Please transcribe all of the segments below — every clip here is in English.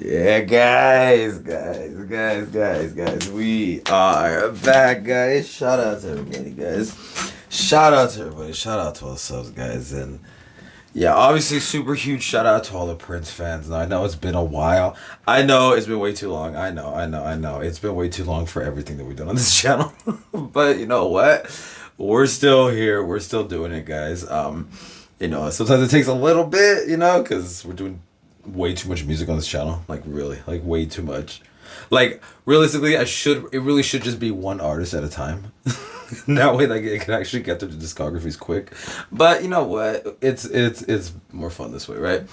Yeah, guys. We are back, guys. Shout out to everybody, guys. Shout out to everybody. Shout out to all the subs, guys. And yeah, obviously, super huge shout out to all the Prince fans. Now, I know it's been a while. I know it's been way too long. I know. It's been way too long for everything that we've done on this channel. But you know what? We're still here. We're still doing it, guys. Sometimes it takes a little bit, because we're doing way too much music on this channel. Like really, like way too much. Like realistically, it really should just be one artist at a time. That way, like it can actually get through the discographies quick. But you know what? It's more fun this way, right?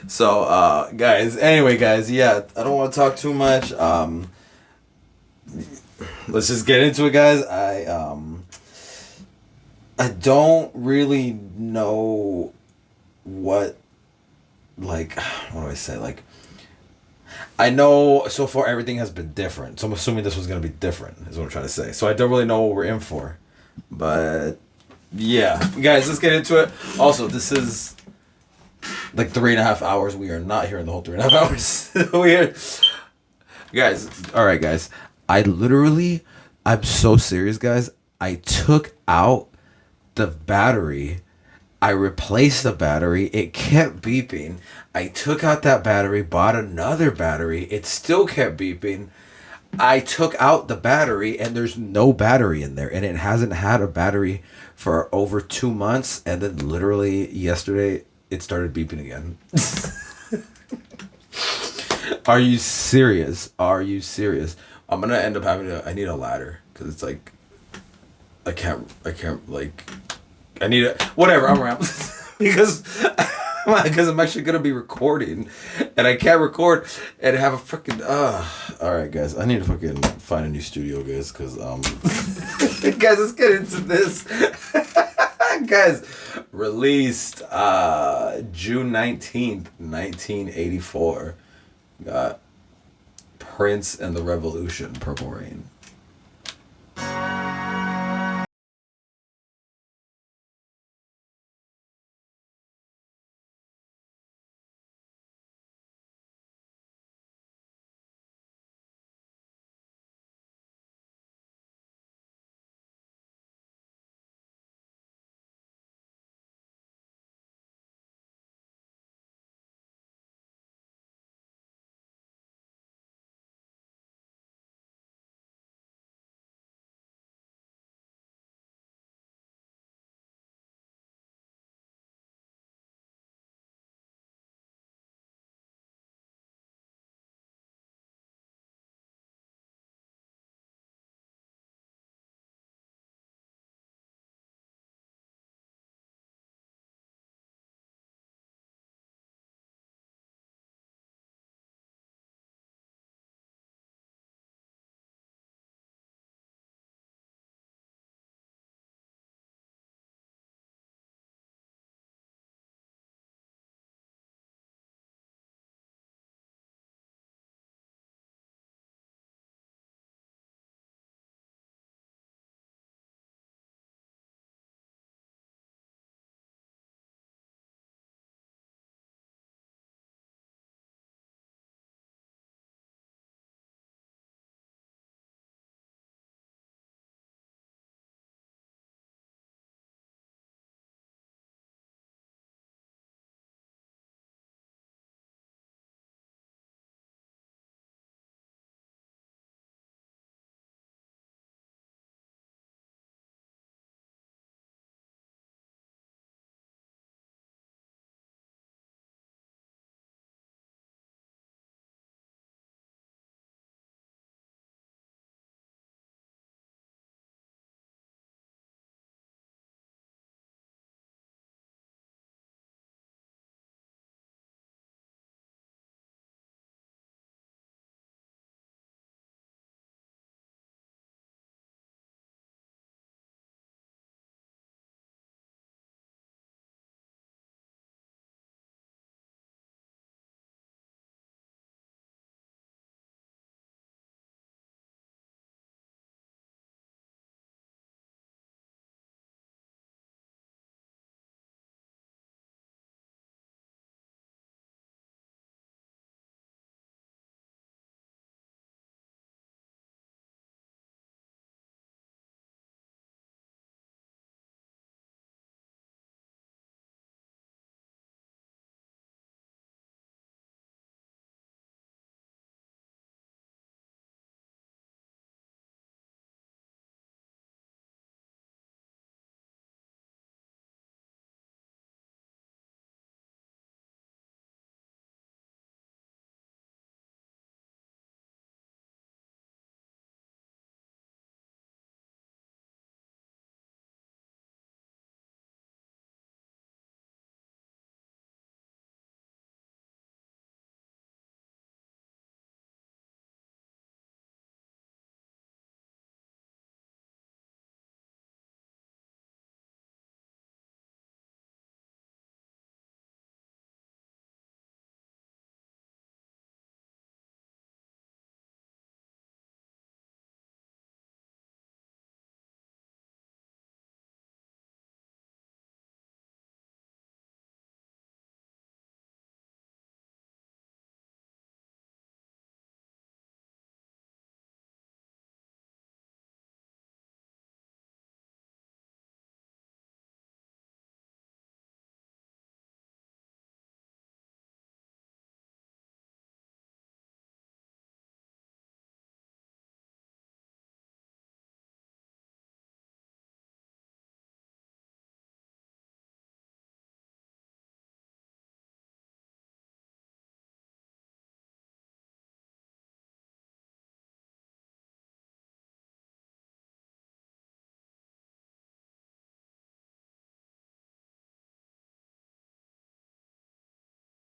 So, guys. Anyway, guys. Yeah, I don't want to talk too much. Let's just get into it, guys. I don't really know what, like, what do I say? Like, I know so far everything has been different. So I'm assuming this was going to be different, is what I'm trying to say. So I don't really know what we're in for. But yeah, guys, let's get into it. Also, this is like 3.5 hours. We are not here in the whole 3.5 hours. Guys, all right, guys. I'm so serious, guys. I took out the battery. I replaced the battery. It kept beeping. I took out that battery, bought another battery. It still kept beeping. I took out the battery and there's no battery in there. And it hasn't had a battery for over 2 months. And then literally yesterday, it started beeping again. Are you serious? Are you serious? I'm going to end up I need a ladder. Because it's like, like, I need a whatever. I'm around because I'm actually gonna be recording, and I can't record and have a freaking. All right, guys. I need to fucking find a new studio, guys. Because guys, let's get into this. Guys, released June 19th, 1984. Got Prince and the Revolution, Purple Rain.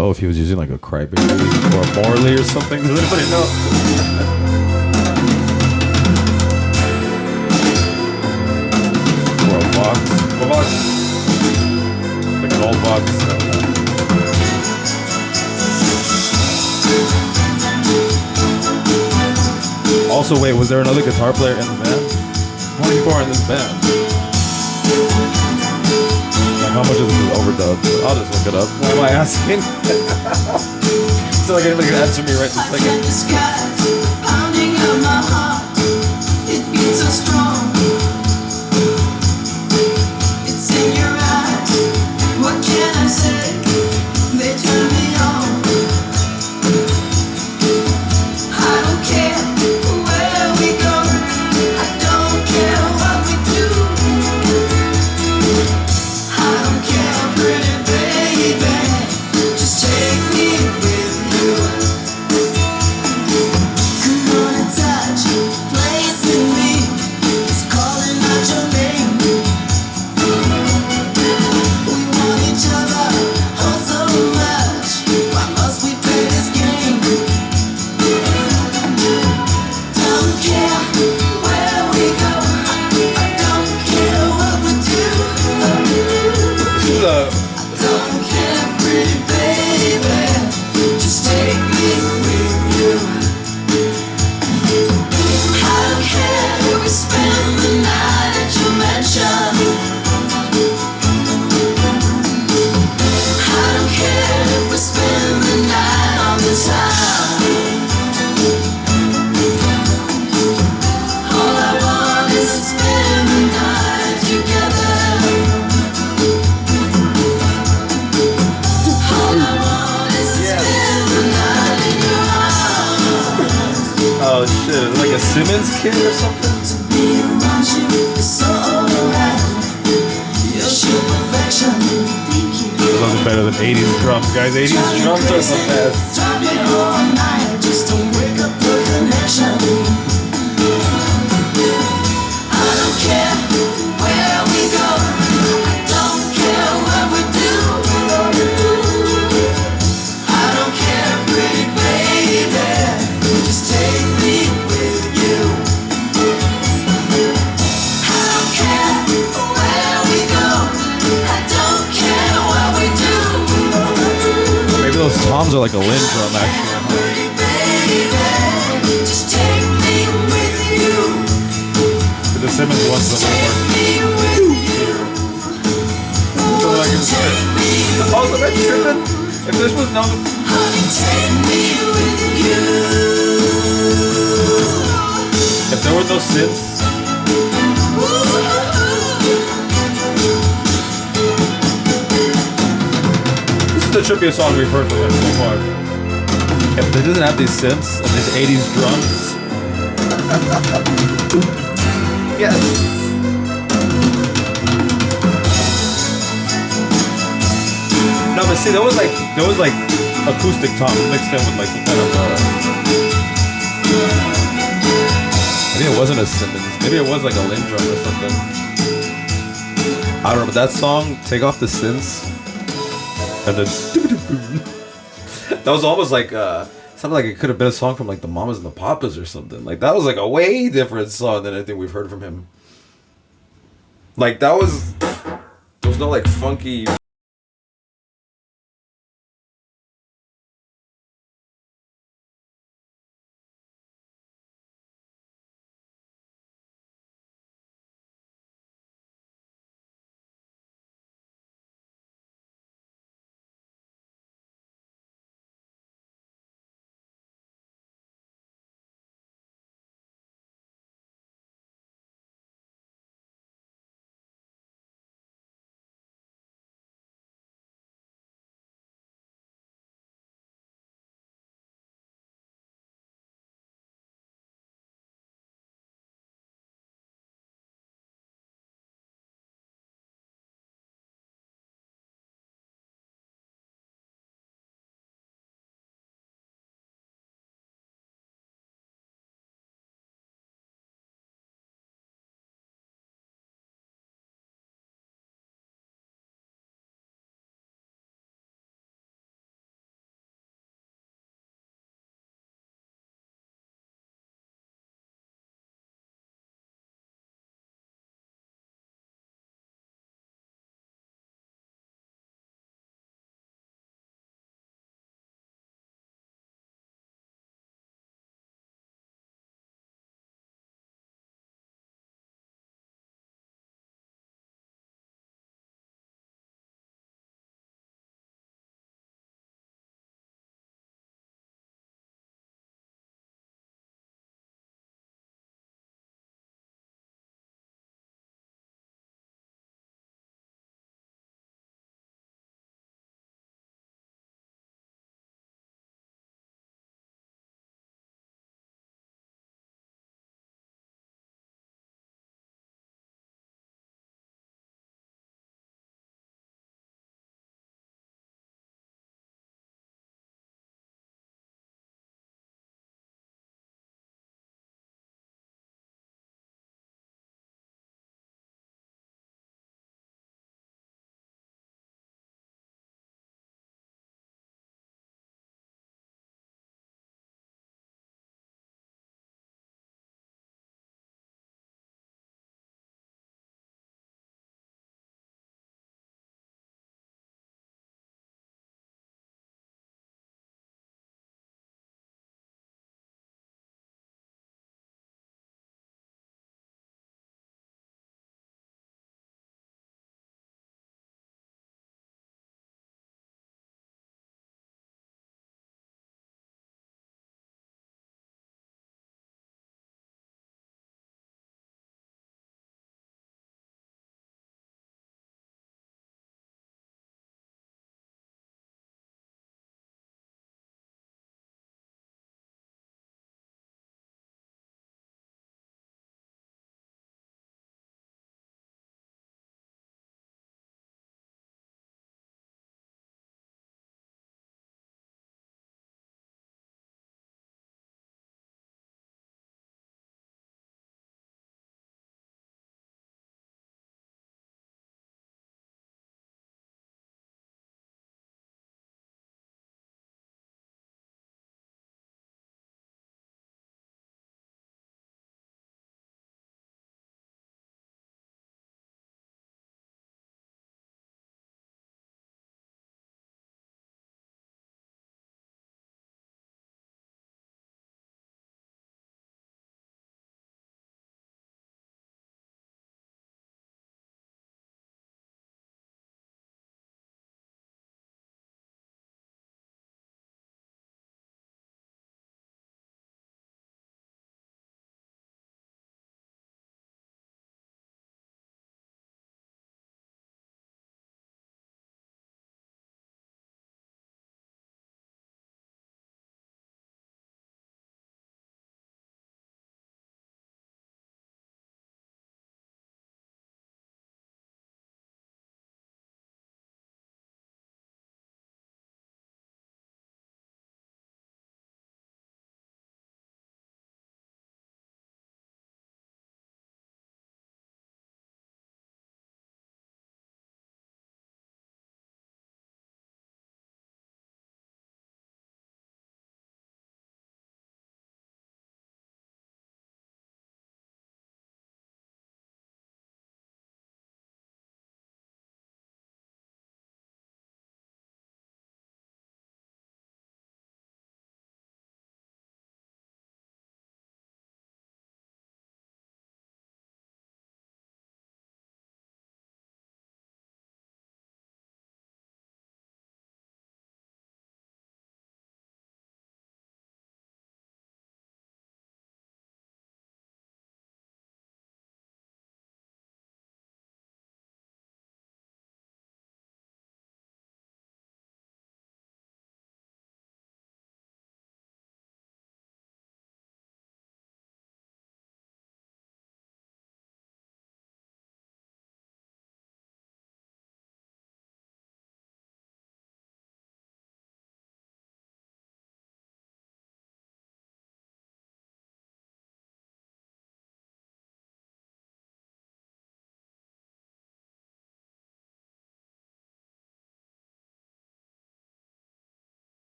Oh, if he was using like a crybaby or a Morley or something. Does anybody know? Or a Vox. A Vox. Like an old Vox. Also, wait, was there another guitar player in the band? How many people are in this band? Like, how much of this is overdubbed? I'll just look it up. Why am I asking? So like anybody can answer me right this second. Pounding of my heart, it beats so strong. It's in your eyes. What can I say? They turn me on. I don't care where we go. I don't care what we do. I don't care, pretty baby. Just take me with you. Come on and touch, place in me. It's calling out your name. We want each other oh so much. Why must we play this game? Don't care where we go. I don't care what we do. Don't care, pretty baby. Just take me with you. I don't care if we spend the night at your mansion. I don't care if we spend the night on the town. All I want is to spend the night together. All I want is to spend the night in your arms. Oh shit, like a Simmons kid or something? To be around you is so alright. You're sheer perfection. Thank you. Those are better than 80s drums, guys. 80s drums are the best. Drive me all night just to wake up the connection. I don't care where we go. I don't care what we do. I don't care, pretty baby. Just take me with you. I don't care where we go. I don't care what we do. Maybe those toms are like a Lynn drum, actually. Pretty baby, just take me with you. But the Simmons one's a little Take more. me with you. Take me with Oh, am I tripping? If this was no. honey, take me with you. If there were no synths, this is the trippiest song we've heard from him so far. If it doesn't have these synths and these 80s drums. Yes. No, but see, there was like acoustic toms mixed in with like some kind of. Maybe it wasn't a Simmons. Maybe it was like a Lynn drum or something. I don't know, but that song, take off the synths, and then that was almost like sounded like it could have been a song from like the Mamas and the Papas or something. Like that was like a way different song than anything we've heard from him. Like there was no like funky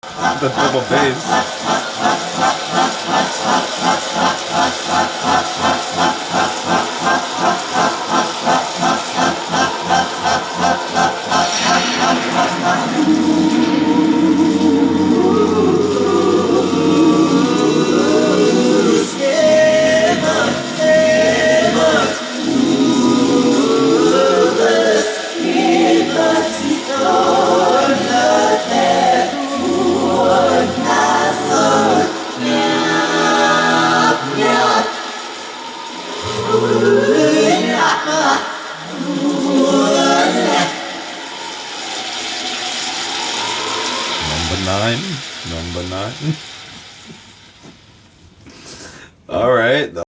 The double bass. Number nine. All right.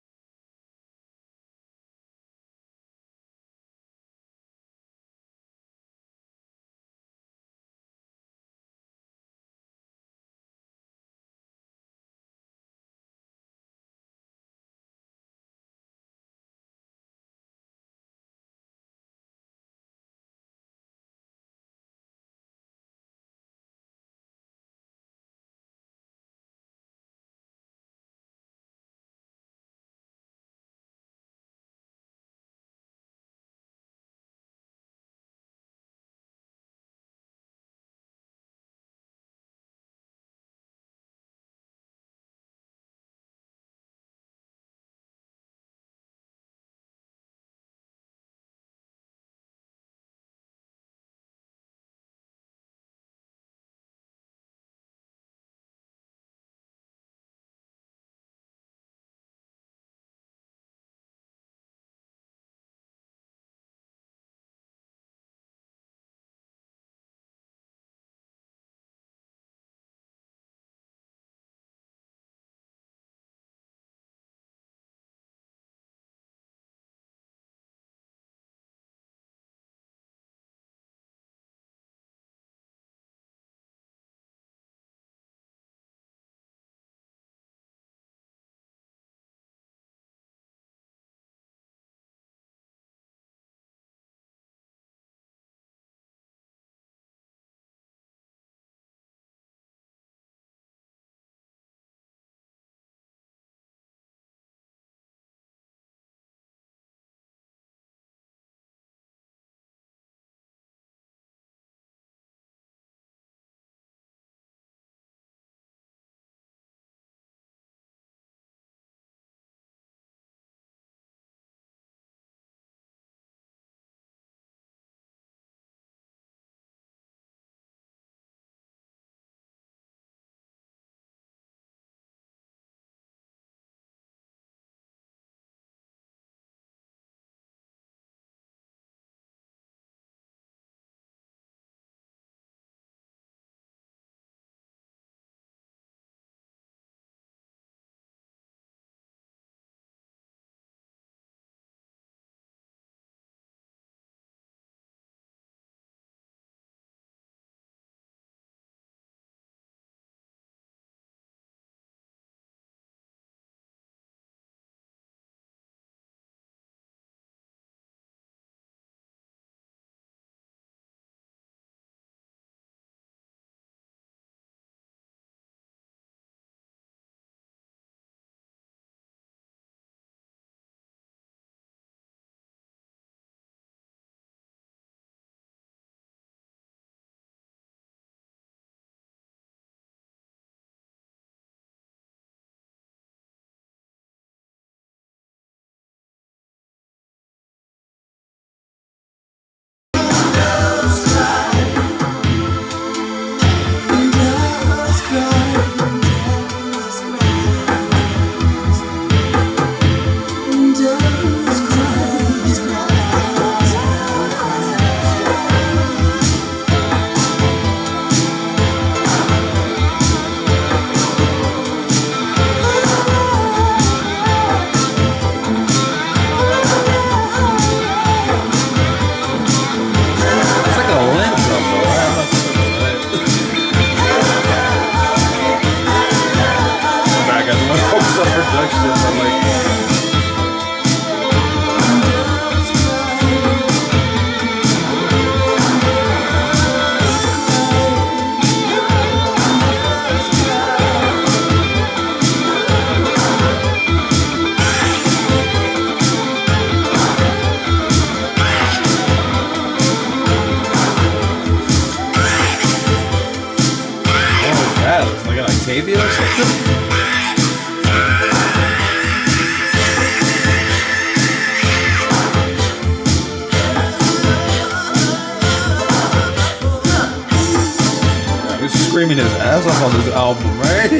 He's screaming his ass off on this album, right?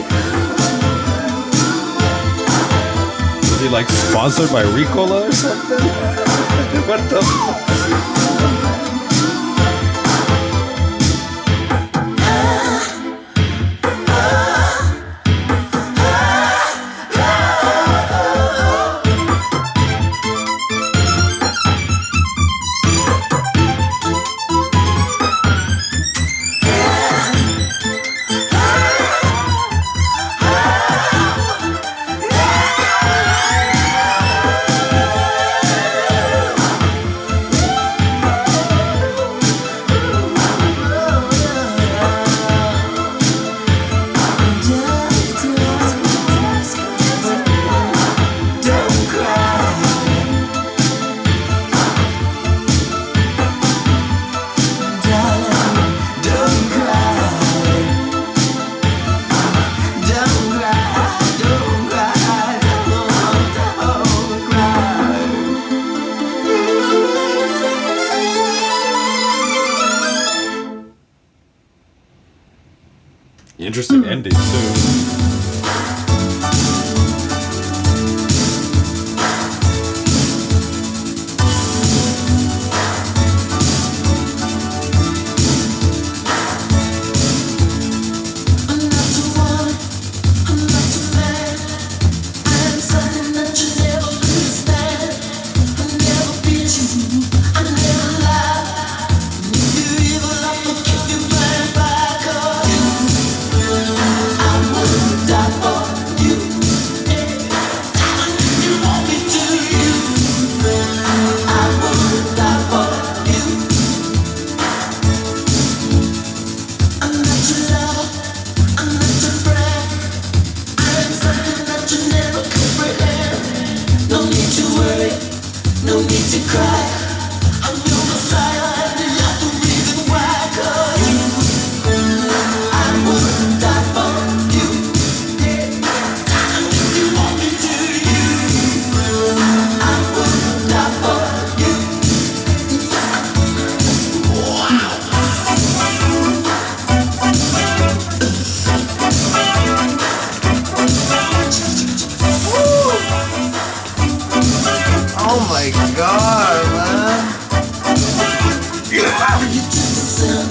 Is he like sponsored by Ricola or something? What the fuck? Interesting ending too. Oh my god, man.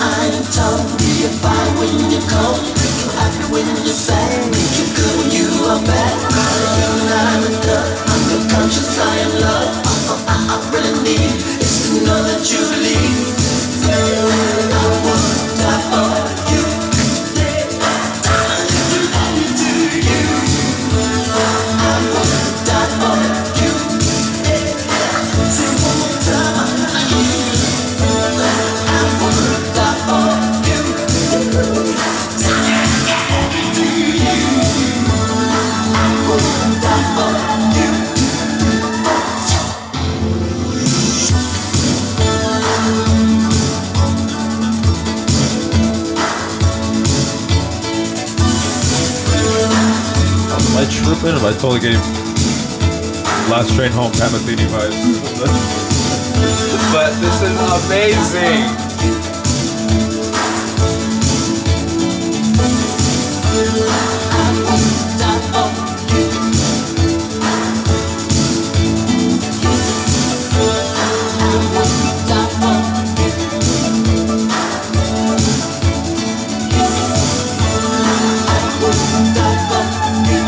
I am told, be fine when you cold, make you happy when you're sad, make you good when you are bad. I'm in love, I'm conscious, I am love. All I really need is to know that you believe. I would die for you. Darling, if you let me do you, I would die for you. Say one more time. I would die for you. Darling, do you? I would die for you. Am I tripping? Am I totally getting Last Train Home Pat Metheny vibes? But this is amazing. I would die for you. I would die for you. I would die for you.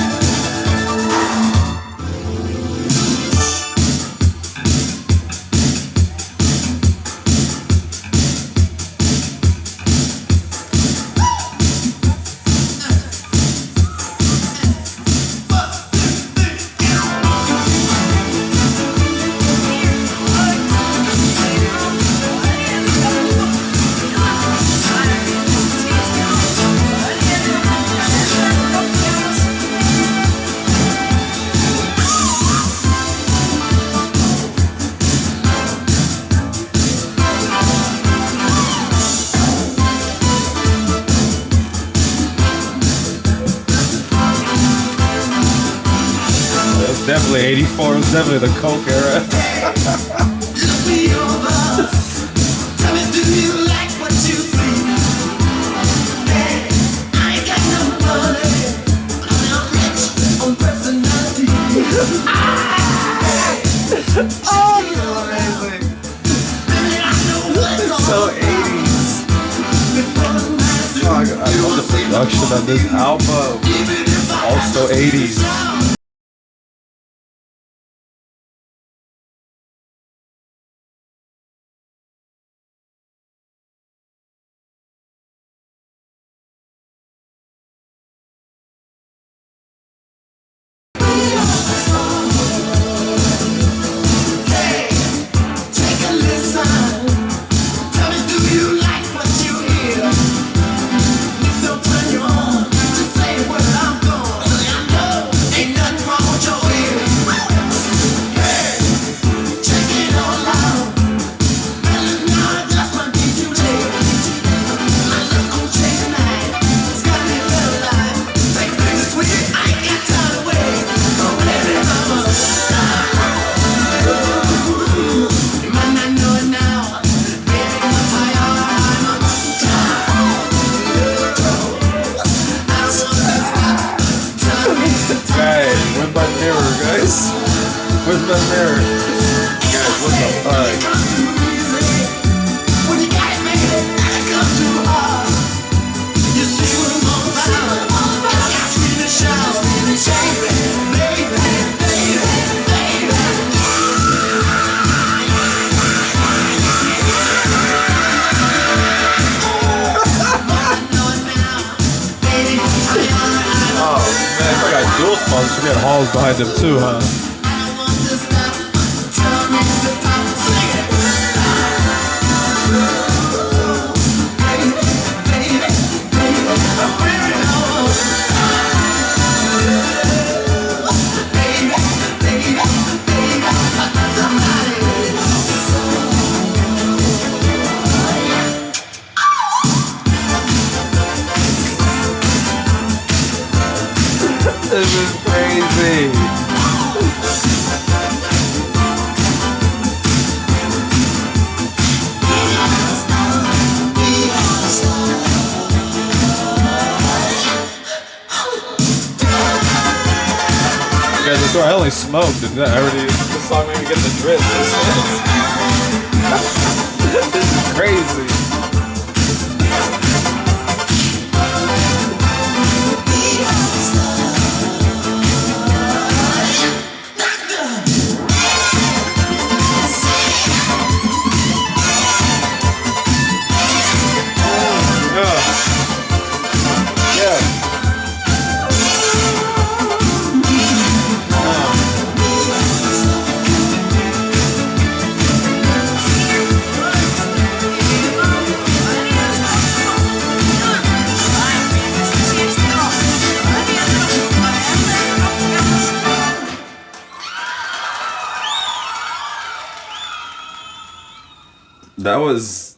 was definitely 84. It was definitely the Coke era. Look me over. Tell me, do you like what you see? Hey, I ain't got no money, but I'm rich on personality. Oh, this is amazing. Baby, I know what's on So 80s. Oh, I love the production on this album. Also 80s. Take a listen. Tell me, do you like what you hear? Don't turn you on to say where I'm going. I know ain't nothing wrong with your ears. Hey, check it all out. Well, now it just might be too late. My look gon' change tonight. It's gotta be a better life. Take things sweet. I ain't got time to wait. Go let it mama. You might not know it now. Baby, I'm tired. I'm tired. I don't wanna stop. Tell me to Guys, where's my mirror, guys? Where's my mirror? Guys, what the fuck? when you got it, man, I come too hard. You see what I'm all about. I got scream and shout. Baby, baby, baby, baby. Oh man, I got dual sponsors. We got Halls behind him too, huh? This is crazy. Guys, I swear I only smoked and I already this song made me get the drip. This is crazy. That was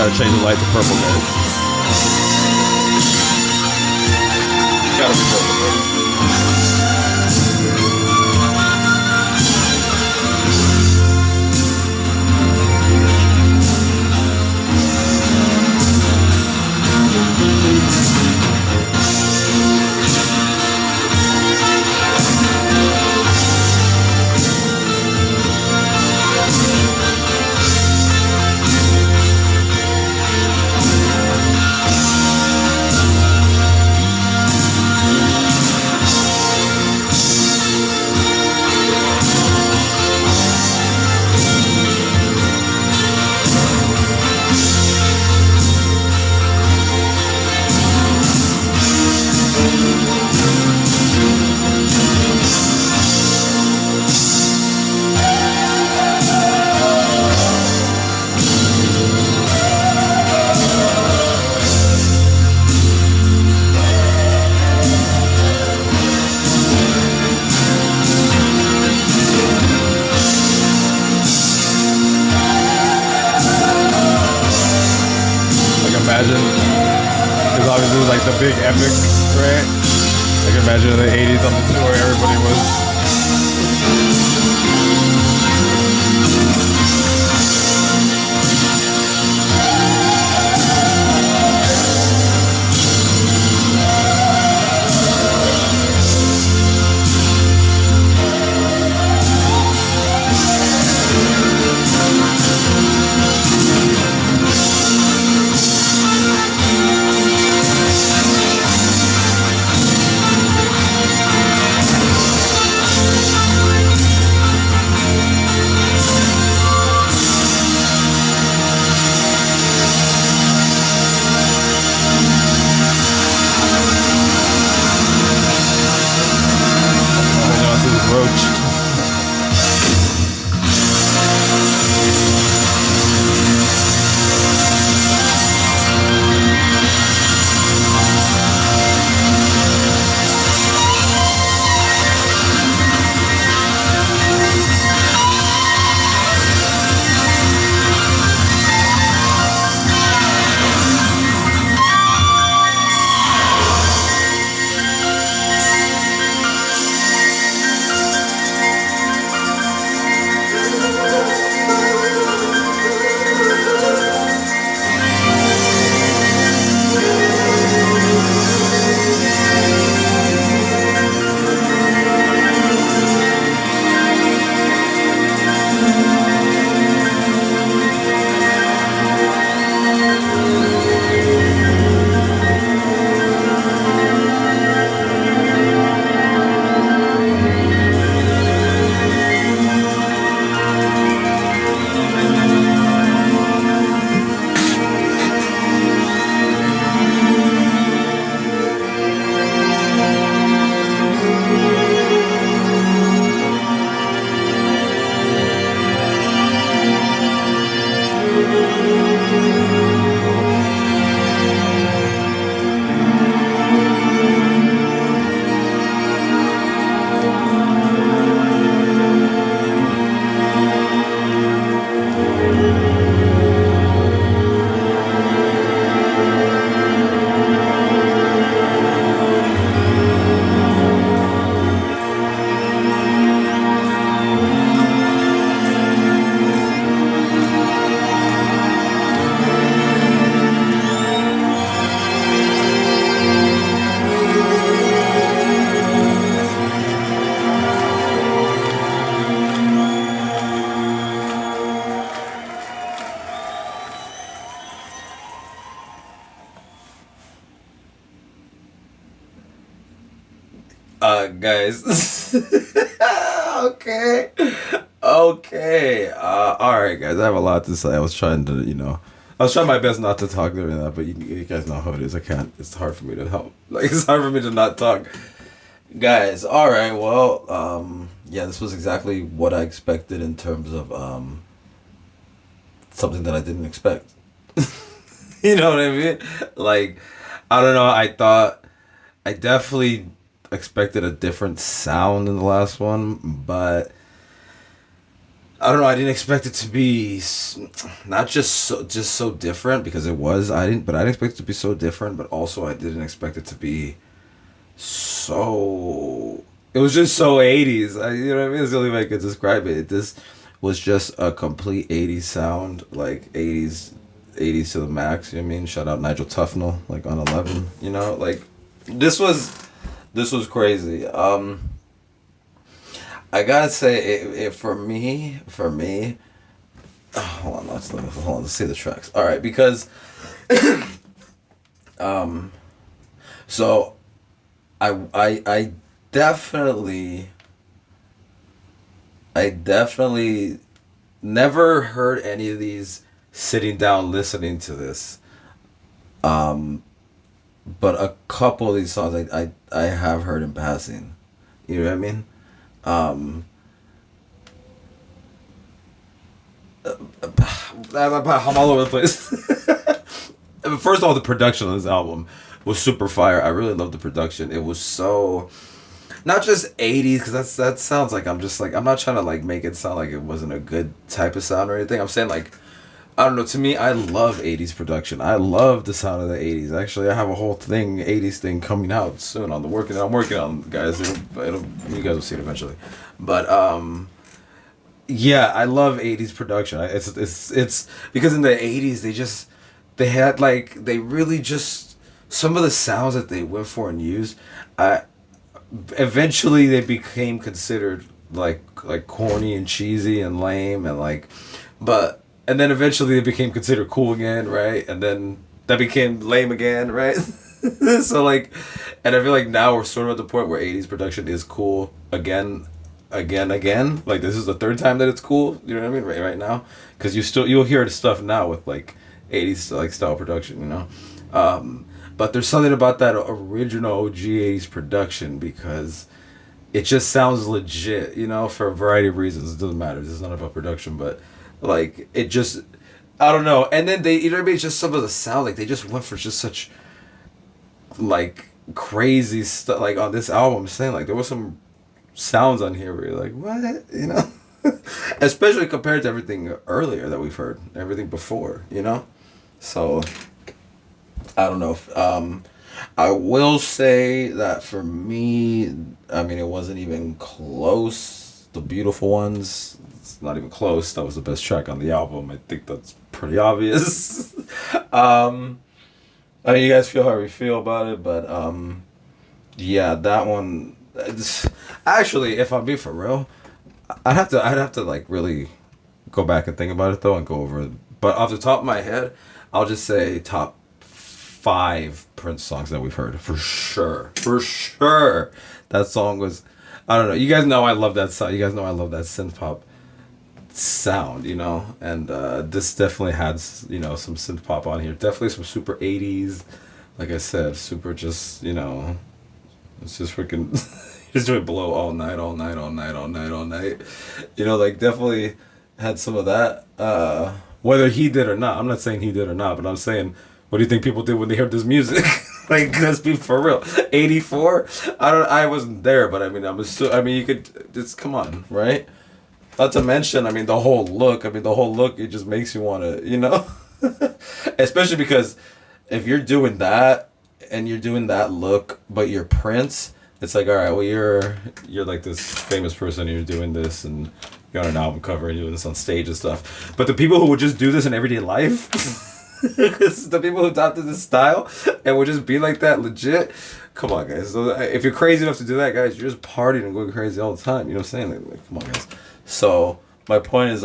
gotta change the light to purple, guys. Gotta be purple, guys. Imagine, because obviously it was like the big epic, right? I can imagine in the 80s on the tour, everybody was. Roach. Guys. Okay. Okay. Alright, guys. I have a lot to say. I was trying my best not to talk during that, but you guys know how it is. I can't. It's hard for me to help. Like, it's hard for me to not talk. Guys, alright. Well, yeah, this was exactly what I expected in terms of, something that I didn't expect. You know what I mean? Like, I don't know. I definitely expected a different sound in the last one, but I don't know. I didn't expect it to be not just so different because it was. But I didn't expect it to be so different. But also, I didn't expect it to be so. It was just so 80s. You know what I mean? It's the only way I could describe it. This was just a complete 80s sound, like 80s to the max. You know what I mean? Shout out Nigel Tufnell, like on 11. You know, like this was crazy. I gotta say, it for me. Hold on, let's see the tracks. All right, because, so, I definitely, never heard any of these sitting down listening to this. But a couple of these songs I have heard in passing. You know what I mean? I'm all over the place. First of all, the production on this album was super fire. I really love the production. It was so not just 80s because that sounds like I'm not trying to like make it sound like it wasn't a good type of sound or anything. I'm saying like I don't know. To me, I love 80s production. I love the sound of the 80s. Actually, I have a whole 80s thing coming out soon on I'm working on, guys. You guys will see it eventually. But yeah, I love 80s production. It's because in the 80s they had like they really just some of the sounds that they went for and used. Eventually they became considered like corny and cheesy and lame and like, but. And then eventually it became considered cool again, right? And then that became lame again, right? So like, and I feel like now we're sort of at the point where 80s production is cool again. Like this is the third time that it's cool. You know what I mean? Right now, because you'll hear the stuff now with like 80s like style production, you know. But there's something about that original OG 80s production because it just sounds legit, you know, for a variety of reasons. It doesn't matter. This is not about production, but. Like it just, I don't know. And then you know what I mean? Just some of the sound, like they just went for just such, like crazy stuff. Like on this album, I'm saying like there was some sounds on here where you're like, what, you know? Especially compared to everything earlier that we've heard, everything before, you know. So I don't know. I will say that for me, I mean, it wasn't even close. The Beautiful Ones. Not even close. That was the best track on the album. I think that's pretty obvious. I mean, you guys feel how you feel about it, but yeah, that one. Actually, if I'm being for real, I'd have to like really go back and think about it though and go over it. But off the top of my head, I'll just say top 5 Prince songs that we've heard for sure. For sure, that song was. I don't know. You guys know I love that song. You guys know I love that synth pop sound, you know, and this definitely had, you know, some synth pop on here, definitely some super 80s, like I said, super just, you know, it's just freaking just doing blow all night, you know, like definitely had some of that, whether he did or not. I'm not saying he did or not, but I'm saying, what do you think people did when they heard this music? Like, let's be for real. 84, I wasn't there, but I mean you could just come on, right? Not to mention, I mean, the whole look, it just makes you want to, you know? Especially because if you're doing that, and you're doing that look, but you're Prince, it's like, all right, well, you're like this famous person, and you're doing this, and you're on an album cover, and you're doing this on stage and stuff. But the people who would just do this in everyday life, the people who adopted this style, and would just be like that legit, come on, guys. So if you're crazy enough to do that, guys, you're just partying and going crazy all the time. You know what I'm saying? Like come on, guys. So my point is,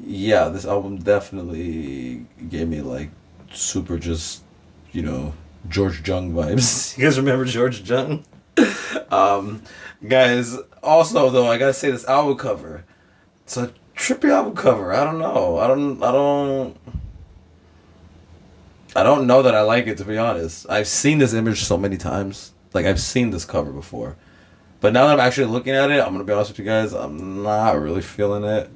yeah, this album definitely gave me like super just, you know, George Jung vibes. You guys remember George Jung? Guys, also though, I gotta say this album cover. It's a trippy album cover. I don't know. I don't know that I like it, to be honest. I've seen this image so many times. Like I've seen this cover before. But now that I'm actually looking at it, I'm going to be honest with you guys, I'm not really feeling it.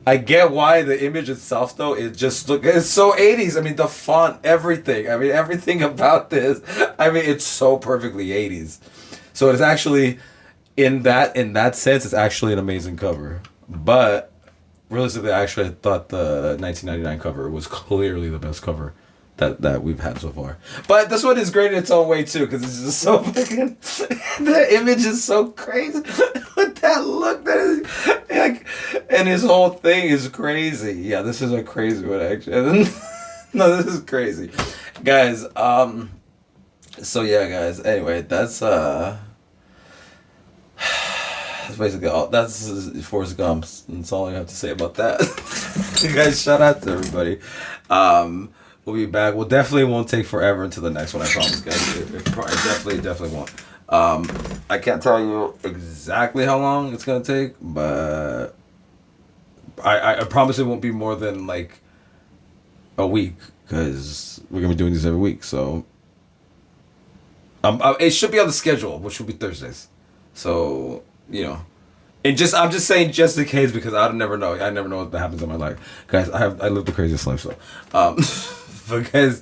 I get why the image itself, though, it's so 80s. I mean, the font, everything. I mean, everything about this. I mean, it's so perfectly 80s. So it's actually, in that sense, it's actually an amazing cover. But realistically, actually, I thought the 1999 cover was clearly the best cover that we've had so far. But this one is great in its own way too, because it's just so fucking. The image is so crazy with that look. That is like, and his whole thing is crazy. Yeah, this is a crazy one actually. No, this is crazy, guys. So yeah, guys. Anyway, that's basically all. That's Forrest Gump. That's all I have to say about that. Guys, shout out to everybody. We'll be back. We'll definitely won't take forever until the next one. I promise, guys. It definitely won't. I can't tell you exactly how long it's gonna take, but I promise it won't be more than like a week, because we're gonna be doing these every week. So it should be on the schedule, which will be Thursdays. So and I'm just saying just in case, because I never know. I never know what happens in my life, guys. I live the craziest life, so but guys,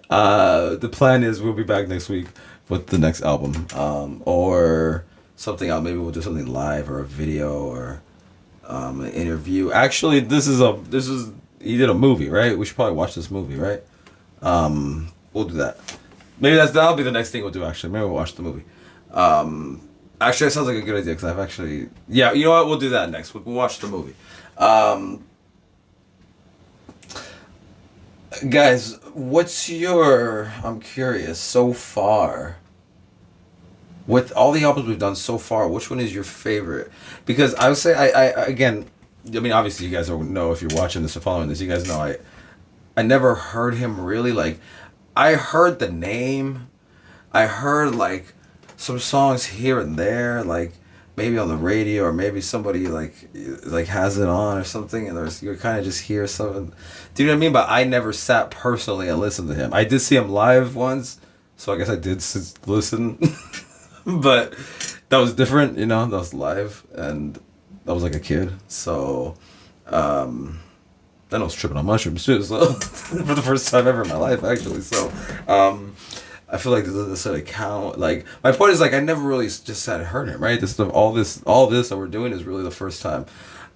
the plan is we'll be back next week with the next album, or something else. Maybe we'll do something live or a video or an interview. Actually, this is he did a movie, right? We should probably watch this movie, right? We'll do that. Maybe that'll be the next thing we'll do. Actually, maybe we'll watch the movie. Actually, that sounds like a good idea, because I've actually... Yeah, you know what? We'll do that next. We'll watch the movie. Guys, what's your... I'm curious, so far, with all the albums we've done so far, which one is your favorite? Because I would say, again, I mean, obviously you guys don't know if you're watching this or following this. You guys know I never heard him really, like... I heard the name. I heard, like... some songs here and there, like maybe on the radio, or maybe somebody like has it on or something, and you kind of just hear something. Do you know what I mean? But I never sat personally and listened to him. I did see him live once, so I guess I did listen, but that was different, That was live, and I was like a kid, so then I was tripping on mushrooms too, so for the first time ever in my life, actually. So I feel like this doesn't necessarily count. Like, my point is, like, I never really just sat and heard him, right? All this that we're doing is really the first time.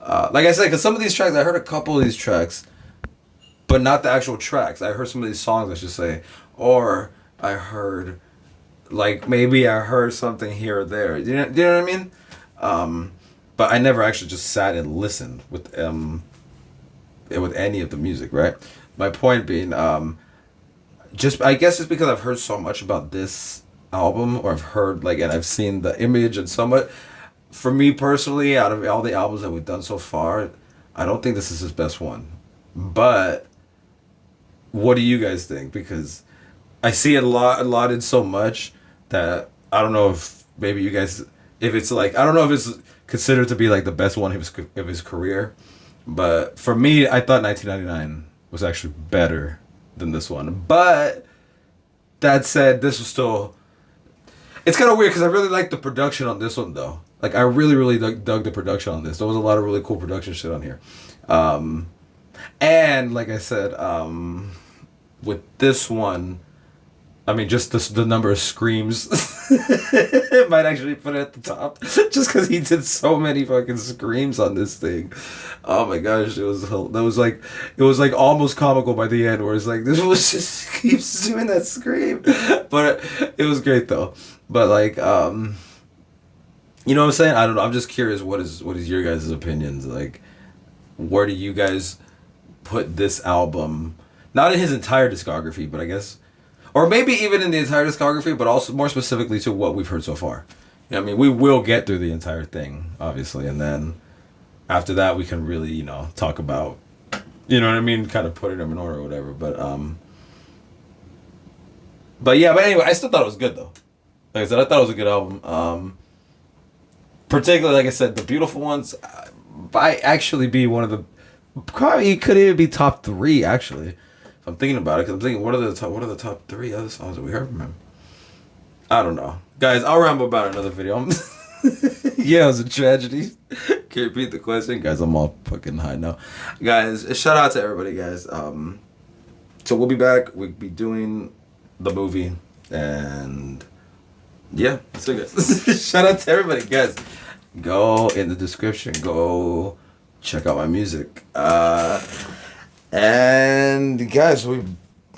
Like I said, because some of these tracks, I heard a couple of these tracks, but not the actual tracks. I heard some of these songs, I should say, or I heard, like, maybe I heard something here or there. Do you know what I mean? But I never actually just sat and listened with any of the music, right? My point being, I guess it's because I've heard so much about this album, or I've heard, like, and I've seen the image and so much. For me personally, out of all the albums that we've done so far, I don't think this is his best one. But what do you guys think? Because I see it allotted so much that I don't know if maybe you guys, if it's like, I don't know if it's considered to be like the best one of his career. But for me, I thought 1999 was actually better than this one. But that said, this was still... It's kind of weird, because I really like the production on this one, though. Like, I really dug the production on this. There was a lot of really cool production shit on here. And, like I said, with this one, I mean, just the number of screams might actually put it at the top, just because he did so many fucking screams on this thing. Oh my gosh, it was like almost comical by the end, where it's like, this was just keeps doing that scream, but it was great though. But like, you know what I'm saying? I don't know. I'm just curious. What is your guys' opinions? Like, where do you guys put this album? Not in his entire discography, but I guess. Or maybe even in the entire discography, but also more specifically to what we've heard so far. I mean, we will get through the entire thing, obviously, and then after that, we can really, talk about, you know what I mean, kind of putting them in order or whatever. But anyway, I still thought it was good though. Like I said, I thought it was a good album. Particularly, like I said, the Beautiful Ones might actually be one of the, probably could even be top 3 actually. I'm thinking about it, because I'm thinking, what are the top 3 other songs that we heard from him? I don't know. Guys, I'll ramble about another video. Yeah, it was a tragedy. Can you repeat the question? Guys, I'm all fucking high now. Guys, shout out to everybody, guys. So we'll be back. We'll be doing the movie. And yeah, so guys, shout out to everybody, guys. Go in the description. Go check out my music. And guys, we'll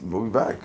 be back.